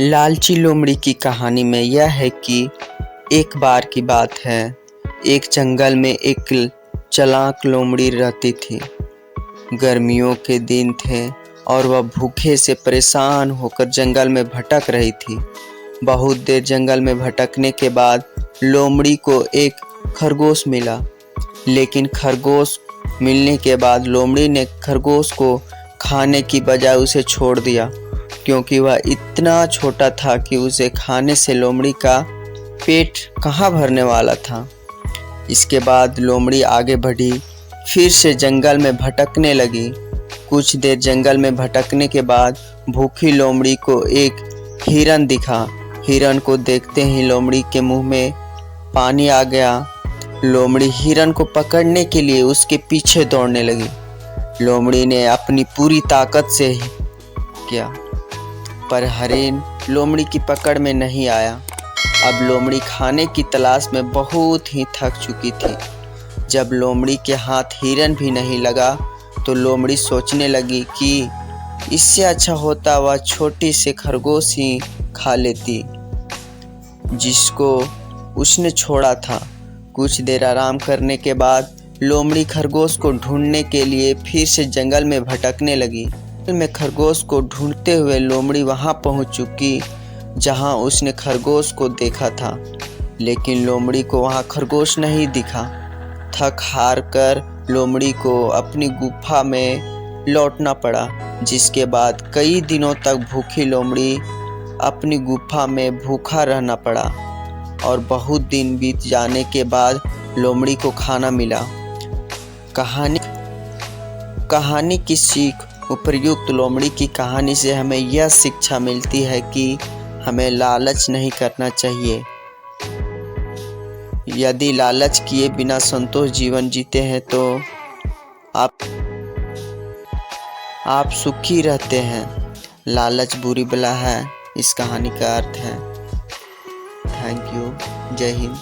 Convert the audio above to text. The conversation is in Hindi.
लालची लोमड़ी की कहानी में यह है कि एक बार की बात है, एक जंगल में एक चालाक लोमड़ी रहती थी। गर्मियों के दिन थे और वह भूखे से परेशान होकर जंगल में भटक रही थी। बहुत देर जंगल में भटकने के बाद लोमड़ी को एक खरगोश मिला, लेकिन खरगोश मिलने के बाद लोमड़ी ने खरगोश को खाने की बजाय उसे छोड़ दिया, क्योंकि वह इतना छोटा था कि उसे खाने से लोमड़ी का पेट कहाँ भरने वाला था। इसके बाद लोमड़ी आगे बढ़ी, फिर से जंगल में भटकने लगी। कुछ देर जंगल में भटकने के बाद भूखी लोमड़ी को एक हिरन दिखा। हिरन को देखते ही लोमड़ी के मुंह में पानी आ गया। लोमड़ी हिरन को पकड़ने के लिए उसके पीछे दौड़ने लगी। लोमड़ी ने अपनी पूरी ताकत से किया, पर हिरन लोमड़ी की पकड़ में नहीं आया। अब लोमड़ी खाने की तलाश में बहुत ही थक चुकी थी। जब लोमड़ी के हाथ हिरन भी नहीं लगा तो लोमड़ी सोचने लगी कि इससे अच्छा होता वह छोटी से खरगोश ही खा लेती जिसको उसने छोड़ा था। कुछ देर आराम करने के बाद लोमड़ी खरगोश को ढूंढने के लिए फिर से जंगल में भटकने लगी। जंगल में खरगोश को ढूंढते हुए लोमड़ी वहां पहुंच चुकी जहां उसने खरगोश को देखा था, लेकिन लोमड़ी को वहां खरगोश नहीं दिखा। थक हार कर लोमड़ी को अपनी गुफा में लौटना पड़ा, जिसके बाद कई दिनों तक भूखी लोमड़ी अपनी गुफा में भूखा रहना पड़ा और बहुत दिन बीत जाने के बाद लोमड़ी को खाना मिला। कहानी की सीख। उपर्युक्त लोमड़ी की कहानी से हमें यह शिक्षा मिलती है कि हमें लालच नहीं करना चाहिए। यदि लालच किए बिना संतोष जीवन जीते हैं तो आप सुखी रहते हैं। लालच बुरी बला है, इस कहानी का अर्थ है। Thank you. जय हिंद।